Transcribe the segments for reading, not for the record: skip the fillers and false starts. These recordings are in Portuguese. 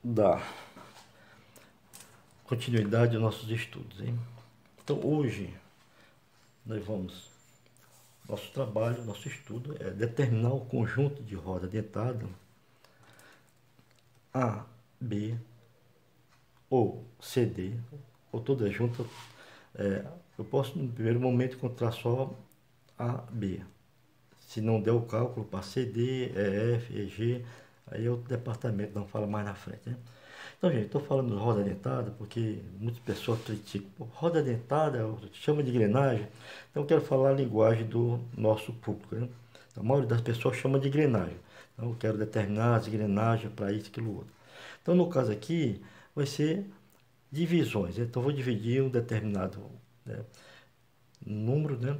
dar continuidade aos nossos estudos, hein? Então hoje nosso trabalho, nosso estudo é determinar o conjunto de roda dentada A, B ou CD, ou todas juntas. Eu posso no primeiro momento encontrar só A, B. Se não der o cálculo para CD, EF, EG, aí é outro departamento, não fala mais na frente, né? Então, gente, estou falando de roda dentada porque muitas pessoas criticam. Pô, roda dentada chama de engrenagem. Então, eu quero falar a linguagem do nosso público, né? A maioria das pessoas chama de engrenagem. Então, eu quero determinar as engrenagens para isso, aquilo, outro. Então, no caso aqui, vai ser divisões. Então, eu vou dividir um determinado, né, número, né?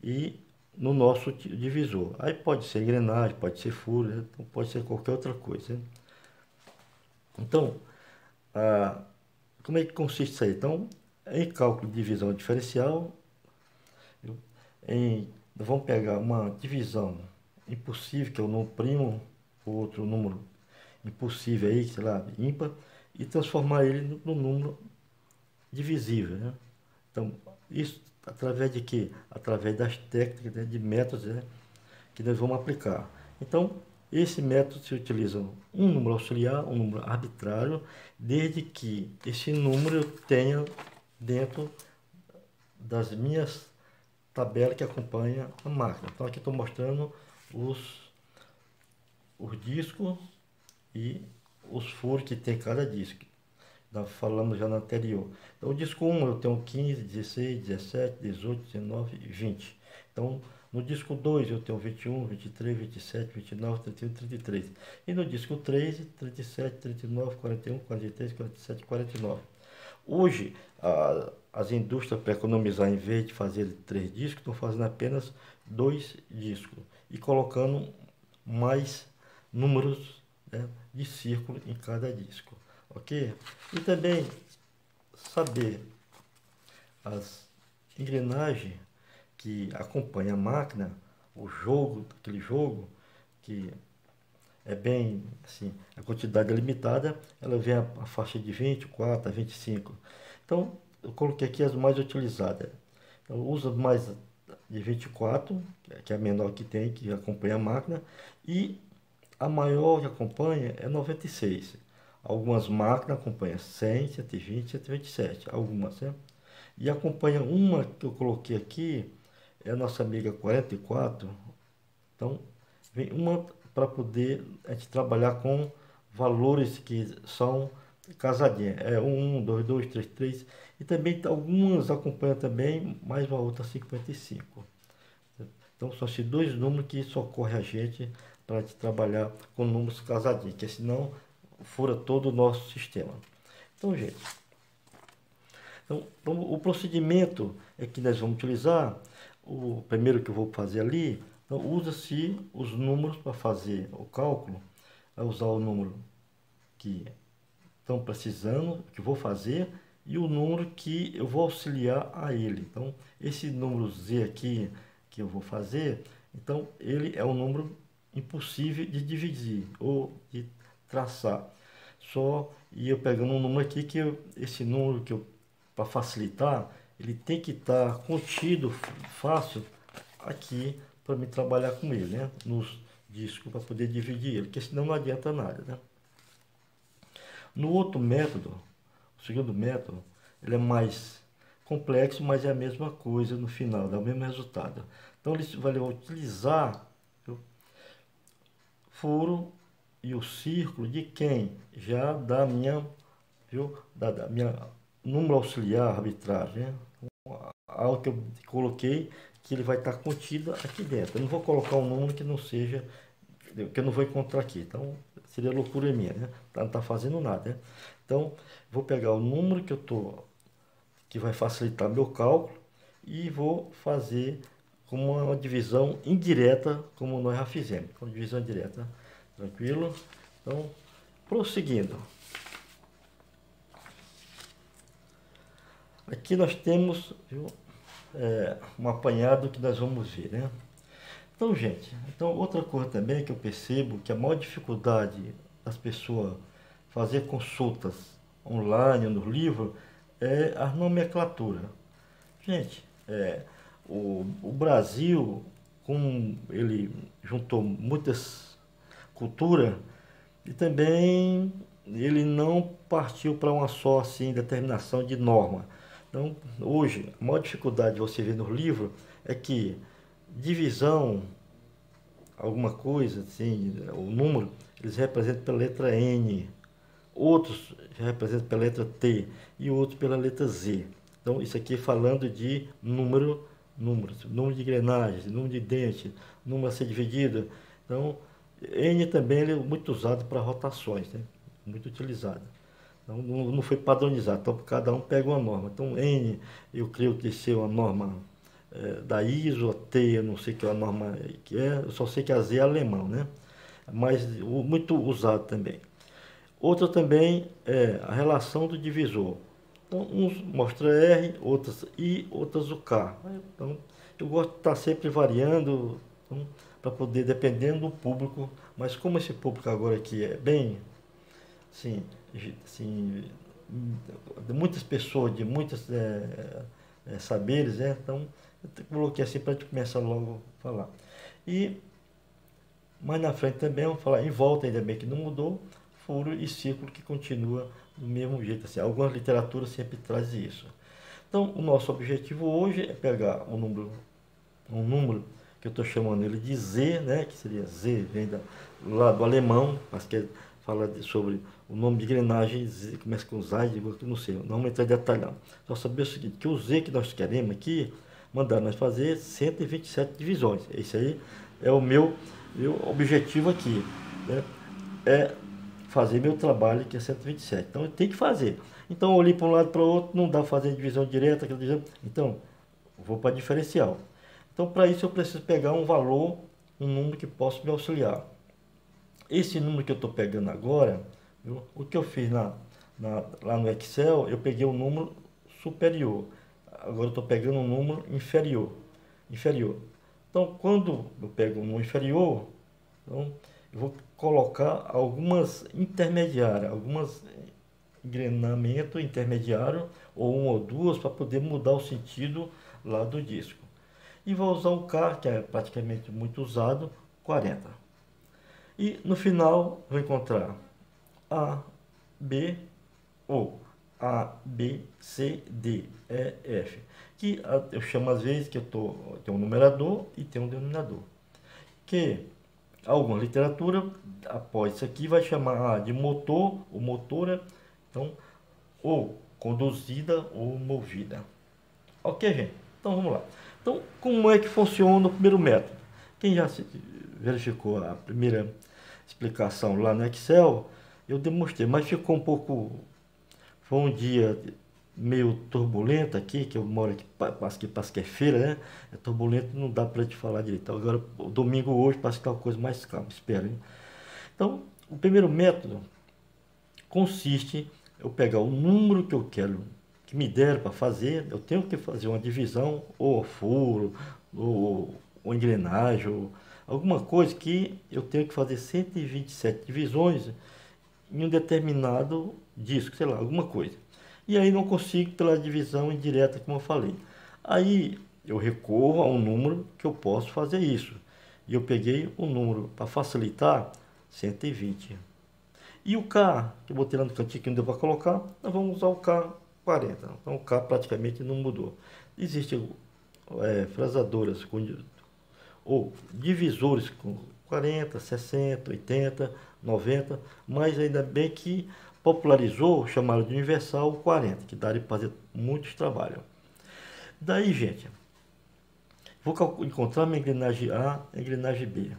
E no nosso divisor. Aí pode ser engrenagem, pode ser furo, né? Então, pode ser qualquer outra coisa, né? Então, como é que consiste isso aí? Então, em cálculo de divisão diferencial, vamos pegar uma divisão impossível, que é o número primo, ou outro número impossível aí, sei lá, ímpar, e transformar ele no número divisível, né? Então, isso através de quê? Através das técnicas, né, de métodos, né, que nós vamos aplicar. Então, esse método se utiliza um número auxiliar, um número arbitrário, desde que esse número eu tenha dentro das minhas tabelas que acompanham a máquina. Então, aqui estou mostrando os discos e os furos que tem cada disco. Nós falamos já no anterior. Então, o disco 1 eu tenho 15, 16, 17, 18, 19 e 20. Então, no disco 2 eu tenho 21, 23, 27, 29, 31, 33. E no disco 3, 37, 39, 41, 43, 47, 49. Hoje, as indústrias, para economizar, em vez de fazer 3 discos, estão fazendo apenas 2 discos. E colocando mais números, né, de círculo em cada disco. Ok? E também saber as engrenagens que acompanham a máquina, o jogo, aquele jogo, que é bem assim, a quantidade é limitada, ela vem a faixa de 24 a 25. Então, eu coloquei aqui as mais utilizadas. Então, usa mais de 24, que é a menor que tem, que acompanha a máquina, e a maior que acompanha é 96. Algumas máquinas acompanham 100, 120, 127, algumas, né? E acompanha uma que eu coloquei aqui, é a nossa amiga 44. Então, vem uma para poder a gente trabalhar com valores que são casadinhas. É 1, 2, 2, 3, 3. E também algumas acompanham também, mais uma outra 55. Então, são esses dois números que socorrem a gente para a gente trabalhar com números casadinhos, que senão fura todo o nosso sistema. Então, gente, então, o procedimento é que nós vamos utilizar, o primeiro que eu vou fazer ali, então usa-se os números para fazer o cálculo, vai usar o número que estão precisando, que vou fazer, e o número que eu vou auxiliar a ele. Então, esse número Z aqui que eu vou fazer, então ele é um número impossível de dividir ou de traçar. Só e eu pegando um número aqui esse número que eu, para facilitar, ele tem que estar contido fácil aqui para me trabalhar com ele, né? Nos discos para poder dividir ele, porque senão não adianta nada, né? No outro método, o segundo método, ele é mais complexo, mas é a mesma coisa no final, dá o mesmo resultado. Então ele vai utilizar o furo e o círculo de quem? Já da minha, viu? Da minha número auxiliar arbitrário, né? Algo que eu coloquei que ele vai estar contido aqui dentro. Eu não vou colocar um número que não seja, que eu não vou encontrar aqui. Então seria loucura minha, né? Não está fazendo nada, né? Então vou pegar o número que vai facilitar meu cálculo e vou fazer como uma divisão indireta, como nós já fizemos. Então, divisão indireta, tranquilo? Então, prosseguindo. Aqui nós temos, viu, um apanhado que nós vamos ver, né? Então, gente, outra coisa também que eu percebo que a maior dificuldade das pessoas fazer consultas online no livro é a nomenclatura. Gente, o Brasil, como ele juntou muitas culturas, e também ele não partiu para uma só assim, determinação de norma. Então, hoje, a maior dificuldade de você ver no livro é que divisão, alguma coisa, assim, o número, eles representam pela letra N, outros representam pela letra T e outros pela letra Z. Então, isso aqui falando de números, número de engrenagens, número de dentes, número a ser dividido. Então, N também ele é muito usado para rotações, né? Muito utilizado. Então, não foi padronizado, então cada um pega uma norma. Então, N, eu creio que ser uma norma da ISO, a T, eu não sei que é a norma que é, eu só sei que a Z é alemão, né? Mas muito usado também. Outra também é a relação do divisor. Então, uns mostra R, outras I, outras o K. Então, eu gosto de estar sempre variando, então, para poder, dependendo do público, mas como esse público agora aqui é bem, assim, de muitas pessoas, de muitos saberes, né? Então, eu coloquei assim para a gente começar logo a falar. E mais na frente também, vamos falar em volta, ainda bem que não mudou, furo e círculo que continua do mesmo jeito. Assim, algumas literaturas sempre trazem isso. Então, o nosso objetivo hoje é pegar um número que eu estou chamando ele de Z, né? Que seria Z, vem lá do alemão, mas que fala sobre o nome de engrenagem, Z, começa com Zaid, não sei, não vamos entrar em detalhe não. Só saber o seguinte, que o Z que nós queremos aqui, mandar nós fazer 127 divisões. Esse aí é o meu objetivo aqui, né? É fazer meu trabalho, que é 127. Então eu tenho que fazer. Então eu olhei para um lado para o outro, não dá para fazer divisão direta, então vou para diferencial. Então para isso eu preciso pegar um valor, um número que possa me auxiliar. Esse número que eu estou pegando agora, viu? O que eu fiz lá no Excel, eu peguei um número superior. Agora eu estou pegando um número inferior. Então quando eu pego um número inferior, então, eu vou colocar algumas intermediárias, algumas engrenamento intermediário, ou uma ou duas, para poder mudar o sentido lá do disco. E vou usar o K, que é praticamente muito usado, 40. E no final vou encontrar A, B, ou A, B, C, D, E, F. Que eu chamo às vezes que tem um numerador e tem um denominador. Que alguma literatura, após isso aqui, vai chamar de motor ou motora, então, ou conduzida ou movida. Ok, gente? Então, vamos lá. Então, como é que funciona o primeiro método? Quem já verificou a primeira explicação lá no Excel, eu demonstrei, mas ficou um pouco... Foi um dia meio turbulento aqui, que eu moro aqui, parece que é feira, né? É turbulento, não dá para te falar direito. Agora, o domingo hoje, parece que tá uma coisa mais calma, espero, hein? Então, o primeiro método consiste eu pegar o número que eu quero, que me deram para fazer, eu tenho que fazer uma divisão, ou furo, ou engrenagem, ou alguma coisa que eu tenho que fazer 127 divisões em um determinado disco, sei lá, alguma coisa. E aí não consigo pela divisão indireta, como eu falei. Aí eu recorro a um número que eu posso fazer isso. E eu peguei um número para facilitar, 120. E o K, que eu botei lá no cantinho que não deu para colocar, nós vamos usar o K40. Então o K praticamente não mudou. Existem frasadoras ou divisores com 40, 60, 80, 90, mas ainda bem que popularizou, chamaram de universal o 40, que daria para fazer muitos trabalhos. Daí, gente, vou encontrar minha engrenagem A, engrenagem B,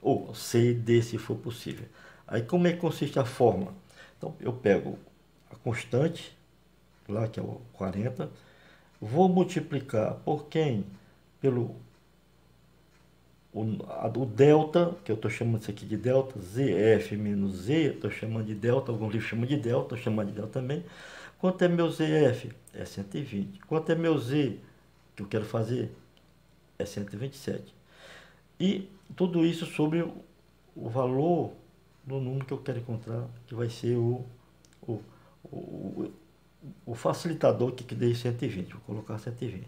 ou C, D, se for possível. Aí como é que consiste a fórmula? Então eu pego a constante, lá que é o 40, vou multiplicar por quem? Pelo o delta, que eu estou chamando isso aqui de delta, ZF menos Z, estou chamando de delta, alguns livros chamam de delta, estou chamando de delta também. Quanto é meu ZF? É 120. Quanto é meu Z, que eu quero fazer? É 127. E tudo isso sobre o valor do número que eu quero encontrar, que vai ser o, o, o facilitador que dê 120. Vou colocar 120.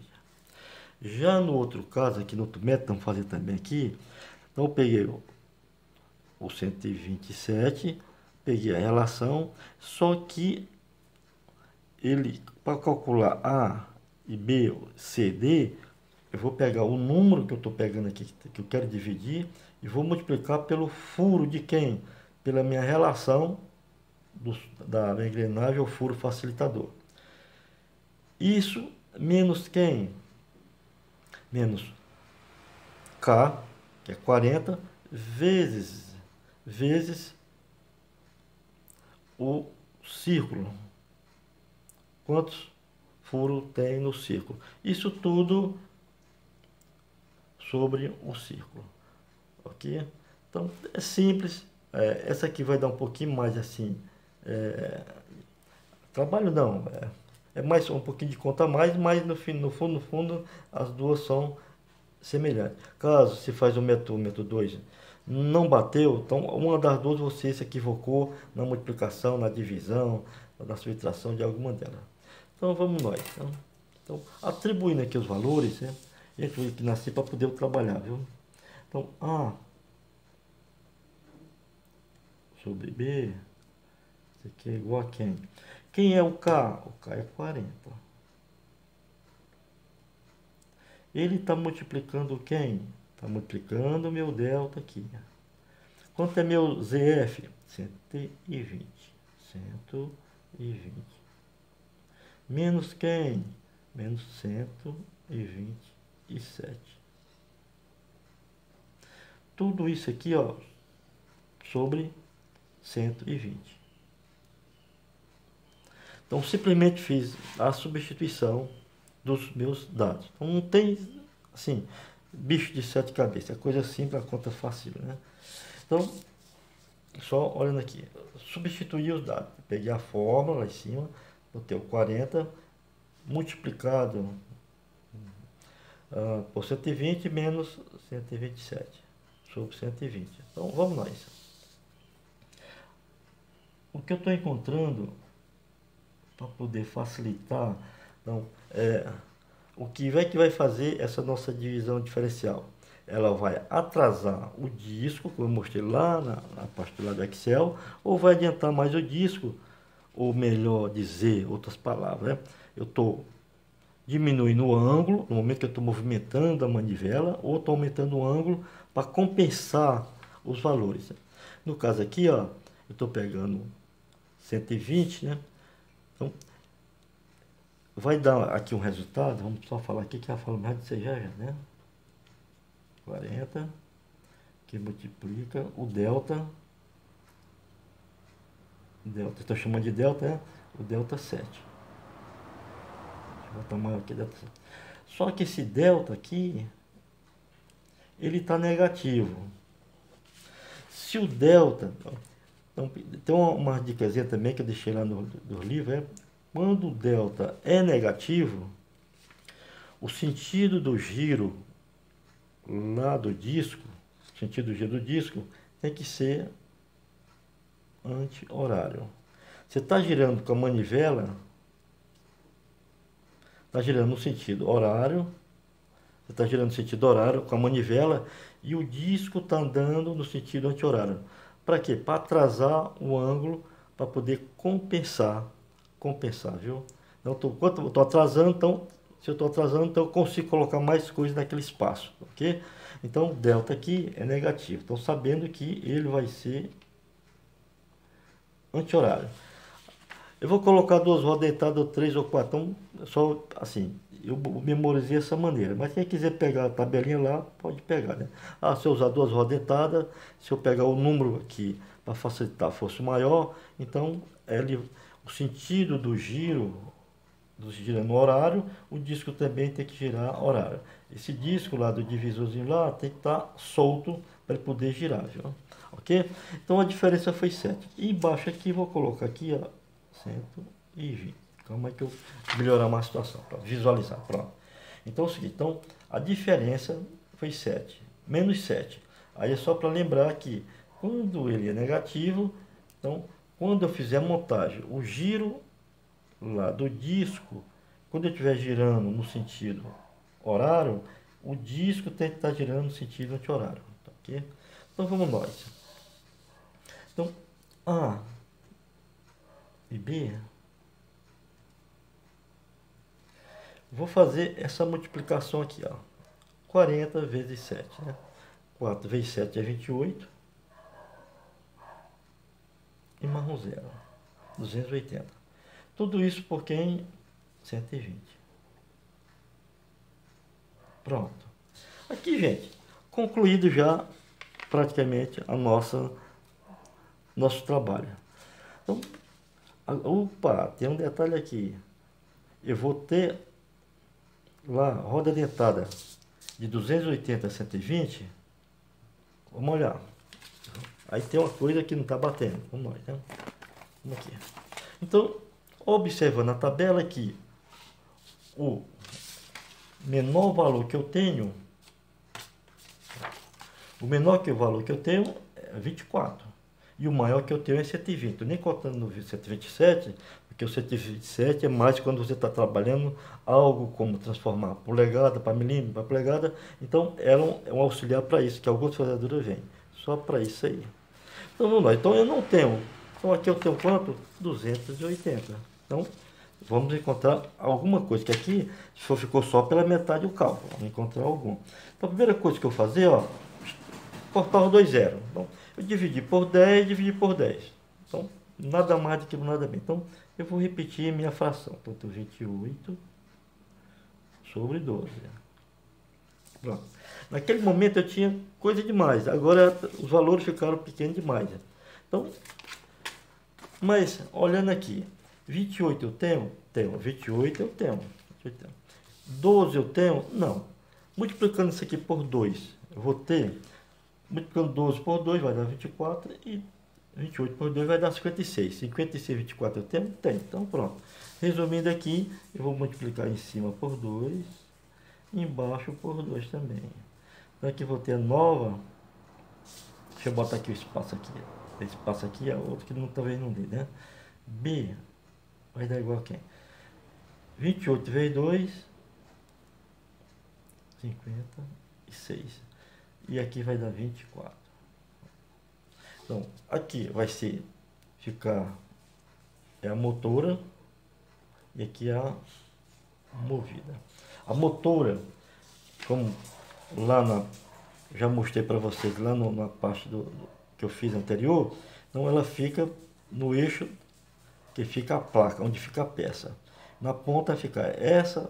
Já no outro caso, aqui no outro método, vamos fazer também aqui. Então eu peguei o 127, peguei a relação, só que ele, para calcular A e B, C, D, eu vou pegar o número que eu estou pegando aqui, que eu quero dividir, e vou multiplicar pelo furo de quem? Pela minha relação da engrenagem ao furo facilitador. Isso menos quem? Menos K, que é 40, vezes o círculo. Quantos furos tem no círculo? Isso tudo sobre o círculo. Ok? Então, é simples. Essa aqui vai dar um pouquinho mais assim. Trabalho não. É mais um pouquinho de conta a mais, mas no fundo, as duas são semelhantes. Caso se faz o método 2 não bateu, então uma das duas você se equivocou na multiplicação, na divisão, na subtração de alguma delas. Então vamos nós. Então atribuindo aqui os valores, né? A gente vai aqui nascer para poder trabalhar, viu? Então A sobre B, isso aqui é igual a quem? Quem é o K? O K é 40. Ele está multiplicando quem? Está multiplicando o meu delta aqui. Quanto é meu ZF? 120. 120. Menos quem? Menos 127. Tudo isso aqui, ó, sobre 120. Então, simplesmente fiz a substituição dos meus dados. Então, não tem, assim, bicho de 7 cabeças. É coisa simples, a conta fácil, né? Então, só olhando aqui. Substituir os dados. Peguei a fórmula lá em cima, botei o 40 multiplicado por 120 menos 127 sobre 120. Então, vamos nós. O que eu estou encontrando para poder facilitar, então, o que vai fazer essa nossa divisão diferencial? Ela vai atrasar o disco, como eu mostrei lá na parte do Excel, ou vai adiantar mais o disco, ou melhor dizer, outras palavras, né? Eu estou diminuindo o ângulo, no momento que eu estou movimentando a manivela, ou estou aumentando o ângulo para compensar os valores. No caso aqui, ó, eu estou pegando 120, né? Então, vai dar aqui um resultado, vamos só falar aqui que a fórmula de C já, né? 40, que multiplica o delta, estou chamando de delta, né? O delta 7. Deixa eu botar maior aqui, delta 7. Só que esse delta aqui, ele está negativo. Se o delta... Então, tem uma dicasinha também que eu deixei lá no livro, quando o delta é negativo, o sentido do giro lá do disco, o sentido do giro do disco, tem que ser anti-horário. Você está girando com a manivela, está girando no sentido horário, você está girando no sentido horário com a manivela, e o disco está andando no sentido anti-horário. Para quê? Para atrasar o ângulo, para poder compensar, viu? Então, quanto eu estou atrasando, então, se eu estou atrasando, então eu consigo colocar mais coisas naquele espaço, ok? Então, o delta aqui é negativo. Então, sabendo que ele vai ser anti-horário. Eu vou colocar 2 rodas dentadas, ou 3 ou 4, então, só assim, eu memorizei dessa maneira. Mas quem quiser pegar a tabelinha lá, pode pegar, né? Se eu usar 2 rodas dentadas, se eu pegar o número aqui para facilitar fosse maior, então o sentido do giro no horário, o disco também tem que girar horário. Esse disco lá do divisorzinho lá tem que estar solto para ele poder girar, viu? Ok? Então a diferença foi 7. E embaixo aqui, vou colocar aqui, ó, 120. Calma aí que eu vou melhorar uma situação para visualizar. Pronto. Então é o seguinte, então a diferença foi 7, menos 7. Aí é só para lembrar que Quando ele é negativo, então, quando eu fizer a montagem, o giro lá do disco, quando eu estiver girando no sentido horário, o disco tem que estar girando no sentido anti-horário. Tá, ok? Então vamos nós. Então, A e B, vou fazer essa multiplicação aqui, ó. 40 vezes 7, né? 4 vezes 7 é 28. E mais um zero. 280. Tudo isso por quem? 120. Pronto. Aqui, gente, concluído já praticamente nosso trabalho. Então, opa, tem um detalhe aqui. Eu vou ter lá roda dentada de 280 a 120. Vamos olhar. Aí tem uma coisa que não está batendo. Vamos lá, né? Vamos aqui. Então, observando a tabela aqui, o menor valor que eu tenho, o menor que o valor que eu tenho é 24. E o maior que eu tenho é 120. Estou nem contando no 127, porque o 127 é mais quando você está trabalhando algo como transformar polegada para milímetro, para polegada. Então, é um auxiliar para isso, que algumas fazedoras vêm. Só para isso aí. Então, vamos lá. Então, eu não tenho. Então, aqui eu tenho quanto? 280. Então, vamos encontrar alguma coisa, que aqui ficou só pela metade o cálculo. Vamos encontrar algum. Então, a primeira coisa que eu fazer, ó, cortar os dois zeros. Então, eu dividi por 10 e dividi por 10. Então, nada mais do que nada menos. Então, eu vou repetir minha fração. Então, eu tenho 28 sobre 12. Pronto. Naquele momento eu tinha coisa demais. Agora, os valores ficaram pequenos demais. Então, mas, olhando aqui, 28 eu tenho? Tenho. 28 eu tenho. 12 eu tenho? Não. Multiplicando isso aqui por 2, eu vou ter, multiplicando 12 por 2 vai dar 24 e 28 por 2 vai dar 56. 56, 24 eu tenho? Tenho. Então pronto. Resumindo aqui, eu vou multiplicar em cima por 2, embaixo por 2 também. Então aqui eu vou ter a nova, deixa eu botar aqui o espaço aqui. Esse espaço aqui é outro que talvez não dê, né? B vai dar igual a quem? 28 vezes 2, 56. E aqui vai dar 24. Então, aqui vai ficar a motora e aqui a movida. A motora, como já mostrei para vocês lá na parte que eu fiz anterior, então ela fica no eixo que fica a placa, onde fica a peça. Na ponta fica essa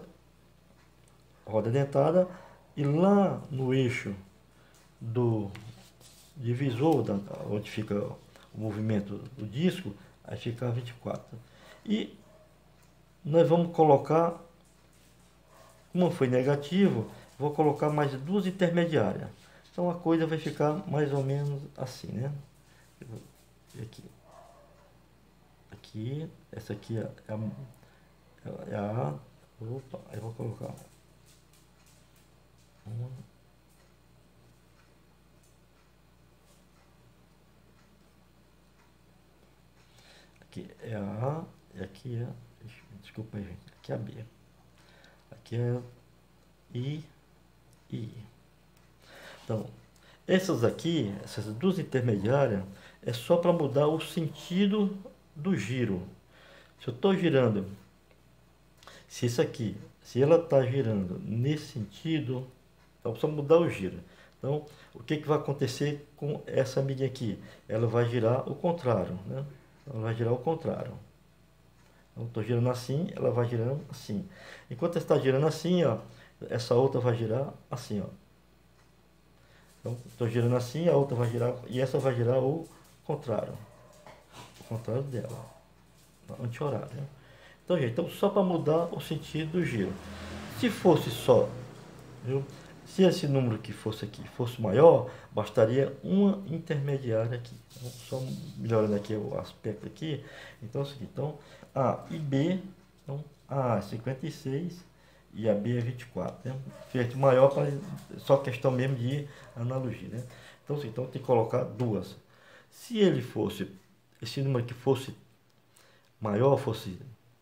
roda dentada e lá no eixo do divisor, onde fica o movimento do disco, aí fica 24. E nós vamos colocar, como foi negativo, vou colocar mais duas intermediárias. Então a coisa vai ficar mais ou menos assim, né? Aqui. Aqui, essa aqui é a opa, aí eu vou colocar uma. Aqui é a A e aqui é, desculpa aí, gente, aqui é a B. Aqui é I. Então, essas duas intermediárias, é só para mudar o sentido do giro. Se eu estou girando, se ela está girando nesse sentido, então só mudar o giro. Então, o que vai acontecer com essa amiguinha aqui? Ela vai girar o contrário, né? Ela vai girar o contrário. Então, estou girando assim, ela vai girando assim. Enquanto está girando assim, ó, essa outra vai girar assim, ó. Então, estou girando assim, a outra vai girar, e essa vai girar o contrário dela, anti-horário, né? Então, gente, então, só para mudar o sentido do giro. Se fosse só, viu? Se esse número que fosse aqui fosse maior, bastaria uma intermediária aqui. Então, só melhorando aqui o aspecto aqui. Então é o seguinte, então A e B, então A é 56 e a B é 24, né? Feito maior para só questão mesmo de analogia, né? Então tem que colocar duas. Se ele fosse, esse número aqui fosse maior, fosse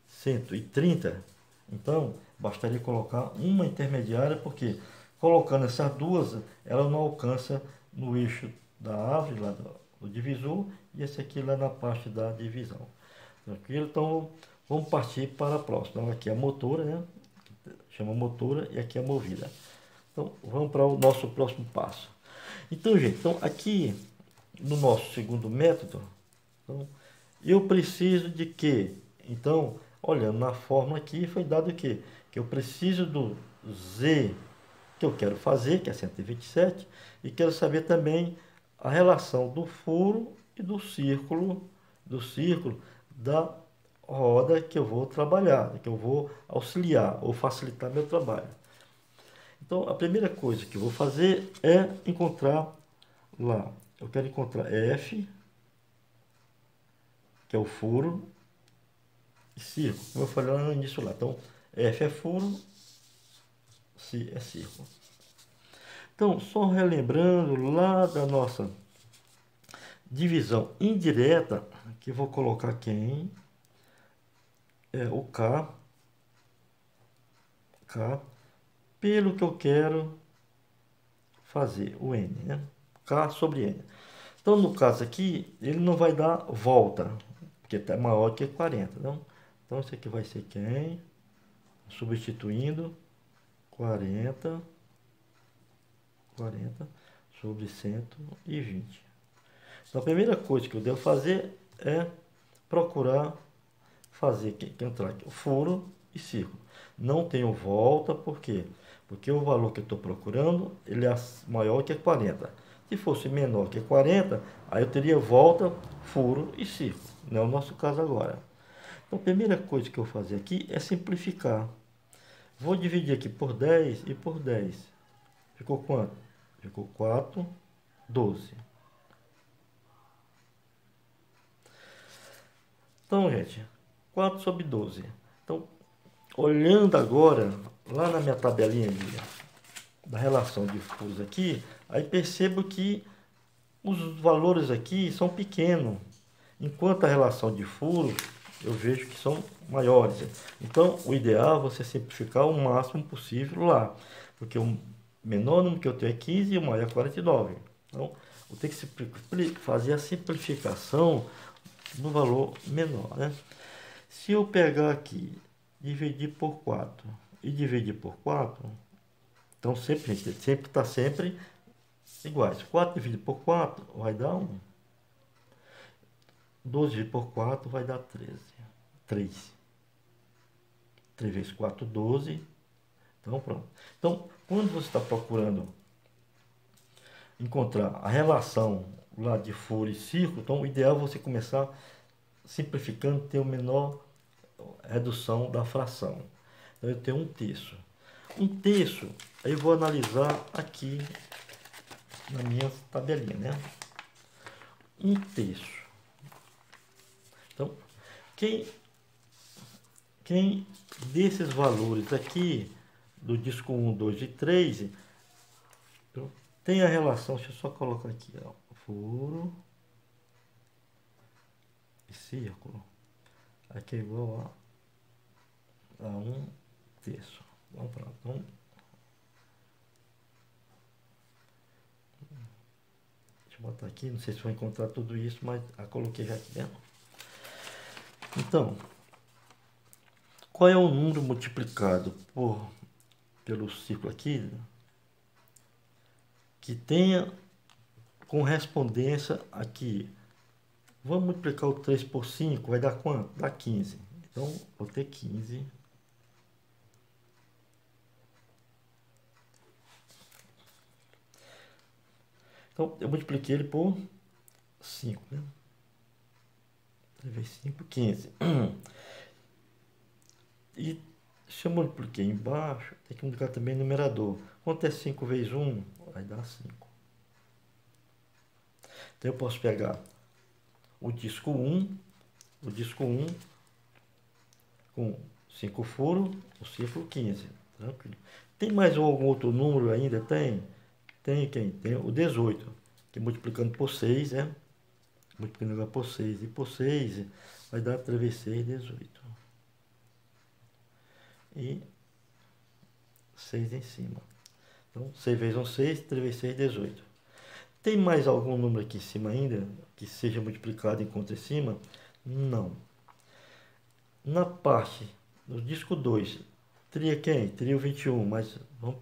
130, então bastaria colocar uma intermediária, porque colocando essas duas, ela não alcança no eixo da árvore, lá do divisor, e esse aqui lá na parte da divisão. Tranquilo? Então, vamos partir para a próxima. Então, aqui é a motora, né? Chama motora, e aqui é a movida. Então, vamos para o nosso próximo passo. Então, gente, então aqui no nosso segundo método, então, eu preciso de quê? Então, olhando na fórmula aqui, foi dado o quê? Que eu preciso do Z que eu quero fazer, que é 127, e quero saber também a relação do furo e do círculo da roda que eu vou trabalhar, que eu vou auxiliar ou facilitar meu trabalho. Então, a primeira coisa que eu vou fazer é encontrar lá. Eu quero encontrar F, que é o furo, e círculo, como eu falei lá no início lá. Então, F é furo, C é círculo. Então, só relembrando lá da nossa divisão indireta, que vou colocar quem é o K, pelo que eu quero fazer, o N, né? K sobre N. Então, no caso aqui, ele não vai dar volta, porque está maior que 40, não? Então, isso aqui vai ser quem? Substituindo 40 sobre 120. Então, a primeira coisa que eu devo fazer é procurar fazer que entrar aqui, o furo e círculo. Não tenho volta, por quê? Porque o valor que eu estou procurando, ele é maior que 40. Se fosse menor que 40, aí eu teria volta, furo e círculo. Não é o nosso caso agora. Então, a primeira coisa que eu vou fazer aqui é simplificar. Vou dividir aqui por 10 e por 10. Ficou quanto? Ficou 4, 12. Então, gente, 4 sobre 12. Então, olhando agora, lá na minha tabelinha da relação de furos aqui, aí percebo que os valores aqui são pequenos, enquanto a relação de furos eu vejo que são maiores. Então, o ideal é você simplificar o máximo possível lá, porque o menor número que eu tenho é 15 e o maior é 49. Então, eu tenho que fazer a simplificação no valor menor, né? Se eu pegar aqui, dividir por 4 e dividir por 4, então sempre está sempre iguais. 4 dividido por 4 vai dar 1. 12 dividido por 4 vai dar 13. 3. 3 vezes 4, 12. Então, pronto. Então, quando você está procurando encontrar a relação lá de furo e círculo, então o ideal é você começar simplificando, ter o menor redução da fração. Então, eu tenho 1/3. 1/3, aí eu vou analisar aqui na minha tabelinha, né? 1/3. Então, quem desses valores aqui, do disco 1, 2 e 3, então, tem a relação, deixa eu só colocar aqui, ó, furo e círculo, aqui é igual a 1/3. Vamos para então, deixa eu botar aqui, não sei se vou encontrar tudo isso, mas coloquei já aqui dentro. Então, qual é o número multiplicado pelo círculo aqui que tenha correspondência aqui? Vamos multiplicar o 3 por 5, vai dar quanto? Dá 15. Então, vou ter 15. Então, eu multipliquei ele por 5, né? 3 vezes 5, 15. E se eu multipliquei embaixo, tem que multiplicar também o numerador. Quanto é 5 vezes 1? Vai dar 5. Então, eu posso pegar o disco 1 com 5 furos, o círculo 15. Tranquilo. Tem mais algum outro número ainda? Tem quem? Tem o 18, que multiplicando por 6 é multiplicando agora por 6. E por 6 vai dar 3 vezes 6, 18. E 6 em cima. Então, 6 vezes 1, 6, 3 vezes 6, 18. Tem mais algum número aqui em cima ainda, que seja multiplicado em conta em cima? Não. Na parte do disco 2, teria quem? Teria o 21, mas vamos,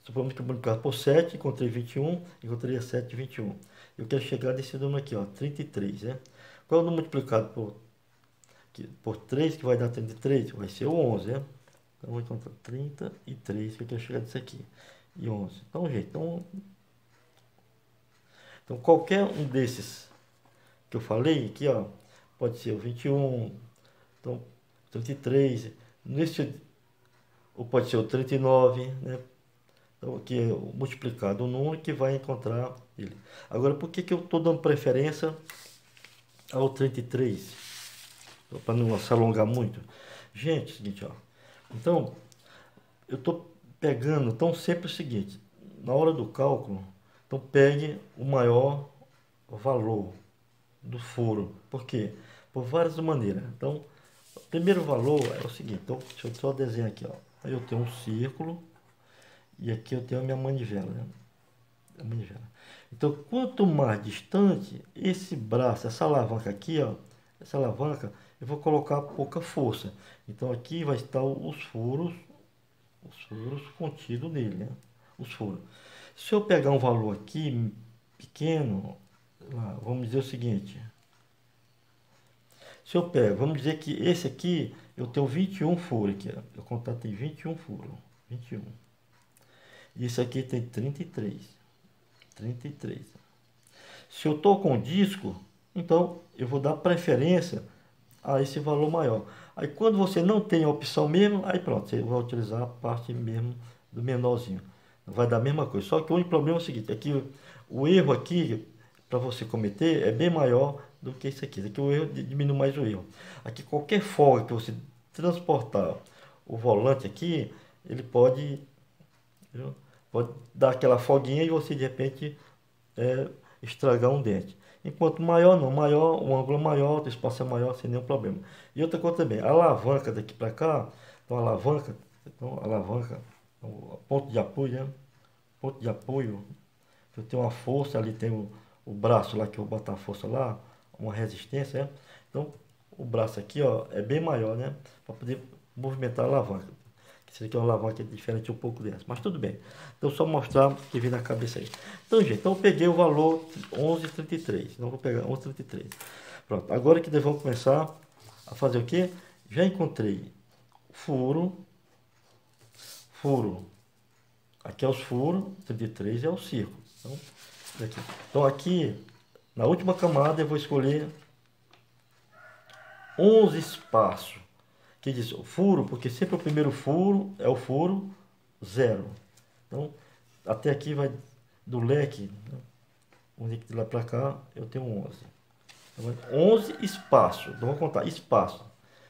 supomos que eu multiplicar por 7, encontrei 21, encontraria 7 de 21. Eu quero chegar nesse número aqui, ó, 33, né? Qual é o número multiplicado por 3, que vai dar 33? Vai ser o 11, né? Então, eu vou encontrar 33, que eu quero chegar nisso aqui. E 11. Então, gente, então qualquer um desses que eu falei aqui, ó, pode ser o 21, então 33, nesse, ou pode ser o 39, né? Então aqui é o multiplicado, o número que vai encontrar ele. Agora, por que que eu estou dando preferência ao 33? Para não se alongar muito. Gente, é o seguinte, ó. Então, eu estou pegando, então sempre o seguinte, na hora do cálculo, então pegue o maior valor do furo. Por quê? Por várias maneiras. Então, o primeiro valor é o seguinte, então deixa eu só desenhar aqui, ó. Aí eu tenho um círculo e aqui eu tenho a minha manivela, né? A manivela. Então, quanto mais distante esse braço, essa alavanca aqui, ó, essa alavanca, eu vou colocar pouca força. Então, aqui vai estar os furos contidos nele, né? Os furos. Se eu pegar um valor aqui pequeno, lá, vamos dizer o seguinte. Se eu pego, vamos dizer que esse aqui, eu tenho 21 furos aqui, ó. Eu contatei 21 furos. 21. E esse aqui tem 33. 33. Se eu estou com disco, então eu vou dar preferência a esse valor maior. Aí quando você não tem a opção mesmo, aí pronto, você vai utilizar a parte mesmo do menorzinho. Vai dar a mesma coisa. Só que o único problema é o seguinte, é que o erro aqui, para você cometer, é bem maior do que isso aqui. Aqui o erro diminui mais o erro. Aqui qualquer folga que você transportar o volante aqui, ele pode dar aquela folguinha e você de repente estragar um dente. Enquanto maior não, maior, o ângulo é maior, o espaço é maior, sem nenhum problema. E outra coisa também, a alavanca daqui para cá, então a alavanca, o ponto de apoio, né? Ponto de apoio, eu tenho uma força, ali tem o braço lá que eu vou botar a força lá, uma resistência, né? Então o braço aqui, ó, é bem maior, né? Para poder movimentar a alavanca. Isso aqui é uma alavanca diferente um pouco dessa, mas tudo bem. Então só mostrar que vem na cabeça aí. Então, gente, então eu peguei o valor 11,33. Então vou pegar 11,33. Pronto, agora que nós vamos começar a fazer o que? Já encontrei furo. Aqui é os furos, 33 é o círculo. Então aqui, na última camada, eu vou escolher 11 espaços. Que diz furo, porque sempre o primeiro furo é o furo 0. Então, até aqui vai do leque, né? De lá para cá, eu tenho 11. Então, 11 espaços. Então, vamos contar, espaço.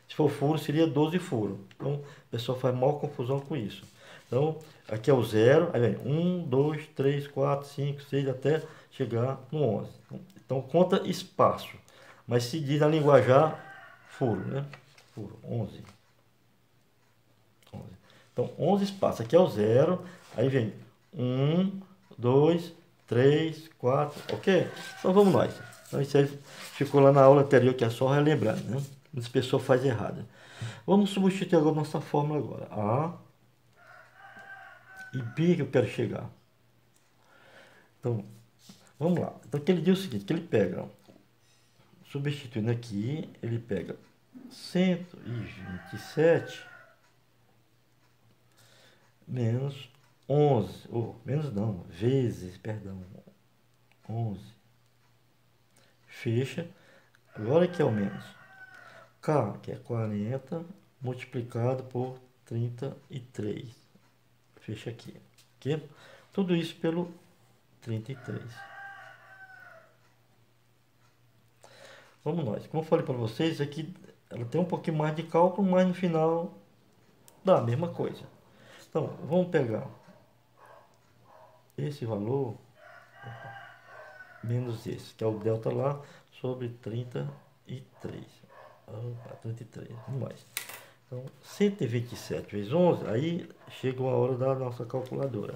Se for furo, seria 12 furos. Então, o pessoal faz maior confusão com isso. Então, aqui é o 0, aí vem 1, 2, 3, 4, 5, 6, até chegar no 11. Então, conta espaço. Mas se diz na linguajar, furo, né? Furo, 11. Então, 11 espaços. Aqui é o 0. Aí vem 1, 2, 3, 4. Ok? Então, vamos lá. Então, isso aí ficou lá na aula anterior, que é só relembrar, né? As pessoas fazem errado. Vamos substituir agora nossa fórmula agora. A e B que eu quero chegar. Então, vamos lá. Então, o que ele diz é o seguinte, que ele pega, substituindo aqui, ele pega 127 menos 11, ou menos não, vezes, perdão, 11. Fecha. Agora que é o menos. K, que é 40, multiplicado por 33. Fecha aqui. Ok? Tudo isso pelo 33. Vamos nós. Como eu falei para vocês, aqui ela tem um pouquinho mais de cálculo, mas no final dá a mesma coisa. Então, vamos pegar esse valor. menos esse, que é o delta lá, sobre 33. Opa, 33, não mais. Então, 127 vezes 11, aí chega uma hora da nossa calculadora.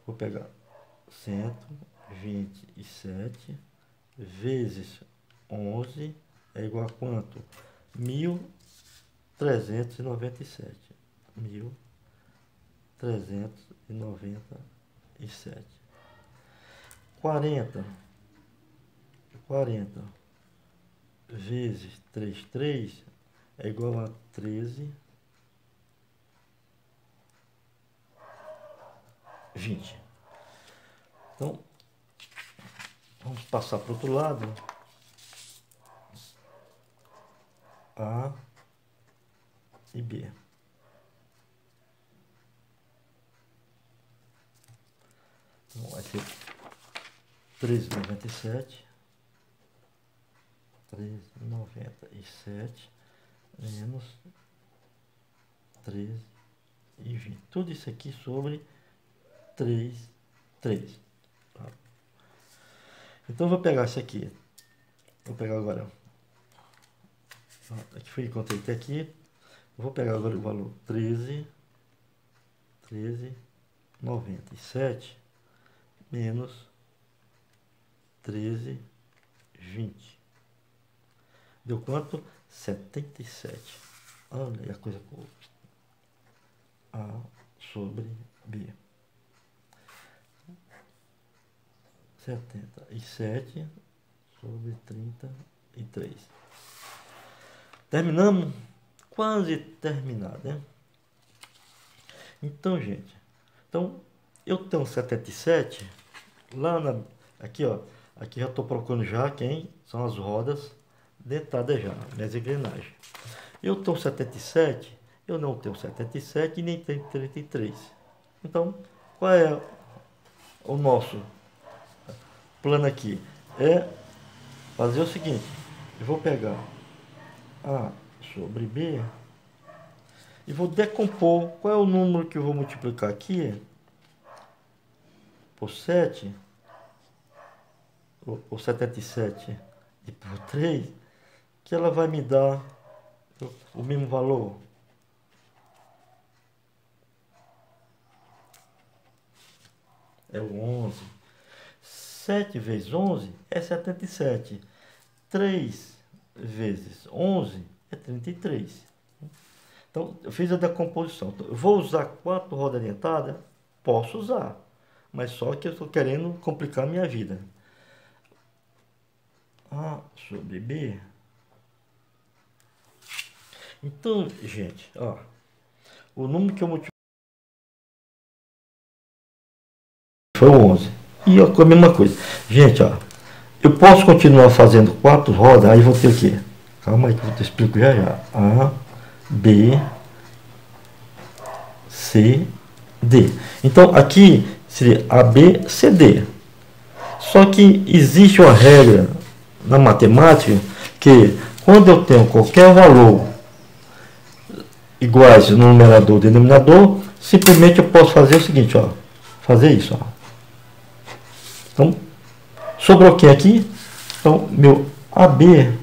Vou pegar 127 vezes 11 é igual a quanto? 1.397. 1.397. 40 vezes 33 é igual a 13, 20. Então, vamos passar para o outro lado. A e B. Então, vai ser 13,97. 13,97 menos 13,20. Tudo isso aqui sobre 3. Tá? Então, eu vou pegar isso aqui. Vou pegar agora. Aqui foi, encontrei até aqui. Eu vou pegar agora o valor 13,97 menos 13,20. Deu quanto? 77. Olha aí a coisa boa. A sobre B. 77 sobre 33. Terminamos? Quase terminado, né? Então, gente. Então, eu tenho 77. Lá na... Aqui, ó. Aqui já estou procurando já quem são as rodas dentadas já, minhas engrenagens. Eu tenho 77, eu não tenho 77 e nem tenho 33. Então, qual é o nosso plano aqui? É fazer o seguinte, eu vou pegar A sobre B e vou decompor. Qual é o número que eu vou multiplicar aqui por 7, ou 77 e por 3, que ela vai me dar o mesmo valor. É o 11. 7 vezes 11 é 77. 3 vezes 11 é 33. Então, eu fiz a decomposição. Então, eu vou usar 4 rodas dentadas? Posso usar. Mas só que eu estou querendo complicar a minha vida. A sobre B. Então, gente, ó, o número que eu multipliquei foi 11. E ó, a mesma coisa. Gente, ó, eu posso continuar fazendo 4 rodas, aí vou ter o quê? Calma aí que eu te explico já já. A, B, C, D. Então, aqui seria A, B, C, D. Só que existe uma regra na matemática que quando eu tenho qualquer valor iguais no numerador e denominador, simplesmente eu posso fazer o seguinte, ó, fazer isso, ó. Então, sobrou o que aqui? Então, meu AB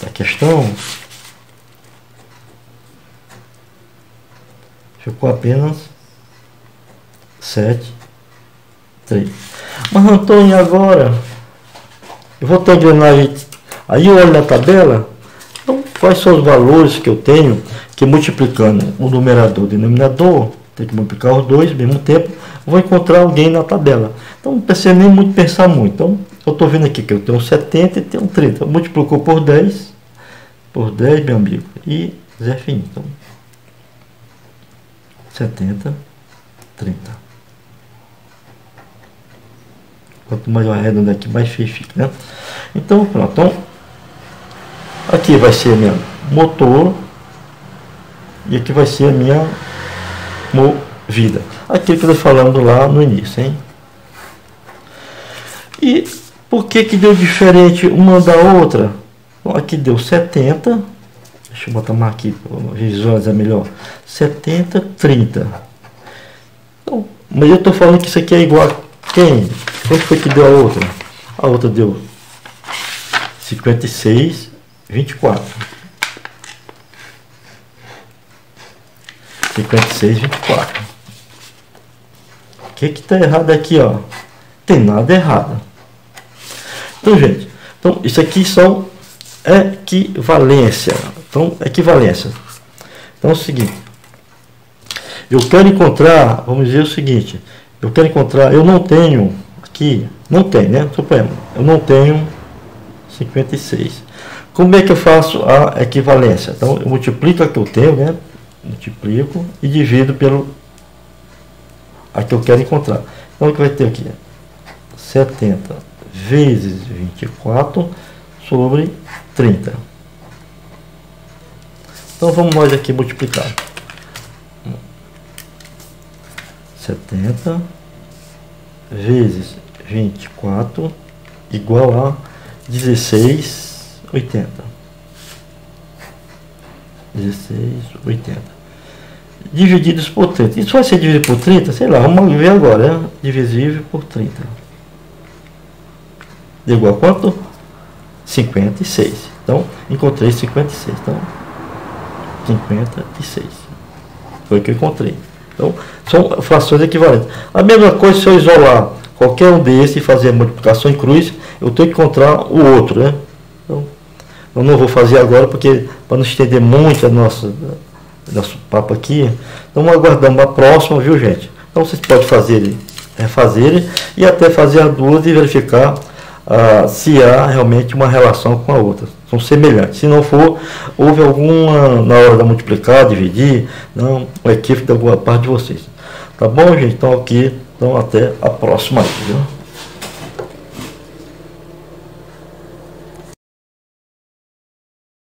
da questão ficou apenas 7, 3. Mas, Antônio, agora eu vou ter a engrenagem. Aí eu olho na tabela, então, quais são os valores que eu tenho que multiplicando o numerador e o denominador, tem que multiplicar os dois ao mesmo tempo, vou encontrar alguém na tabela. Então não precisa nem muito pensar muito. Então eu estou vendo aqui que eu tenho 70 e tenho 30. Multiplicou por 10, meu amigo, e Zé Fininho. Então 70, 30. Quanto mais eu arredondo aqui, mais feio fica, né? Então pronto. Então, aqui vai ser a minha motor e aqui vai ser a minha movida. Aquilo que eu estou falando lá no início, hein? E por que que deu diferente uma da outra? Bom, aqui deu 70. Deixa eu botar mais aqui para visualizar melhor. 70, 30. Então, Mas eu estou falando que isso aqui é igual a quem? Quanto foi que deu a outra? A outra deu 56, 24. 56, 24. O que está errado aqui, ó? Tem nada errado. Então, gente, então isso aqui são equivalência. Então, equivalência. Então é o seguinte. Eu quero encontrar, vamos dizer o seguinte, eu não tenho aqui, não tem, né? Suponhamos, eu não tenho 56. Como é que eu faço a equivalência? Então, eu multiplico a que eu tenho, né? Multiplico e divido pelo a que eu quero encontrar. Então, o que vai ter aqui? 70 vezes 24 sobre 30. Então, vamos nós aqui multiplicar. 70 vezes 24 igual a 16,80. 16,80. Divididos por 30. Isso vai ser dividido por 30? Sei lá, vamos ver agora. Né? Divisível por 30. Deu igual a quanto? 56. Então, encontrei 56. Então, 56. Foi o que eu encontrei. Então, são frações equivalentes. A mesma coisa se eu isolar qualquer um desses e fazer a multiplicação em cruz, eu tenho que encontrar o outro, né? Então, eu não vou fazer agora, porque para não estender muito nosso papo aqui, então aguardamos a próxima, viu, gente? Então, vocês podem fazer, refazer e até fazer as duas e verificar se há realmente uma relação com a outra. São semelhantes. Se não for, houve alguma, na hora de multiplicar, dividir, não, um equívoco da boa parte de vocês. Tá bom, gente? Então aqui, então até a próxima, viu?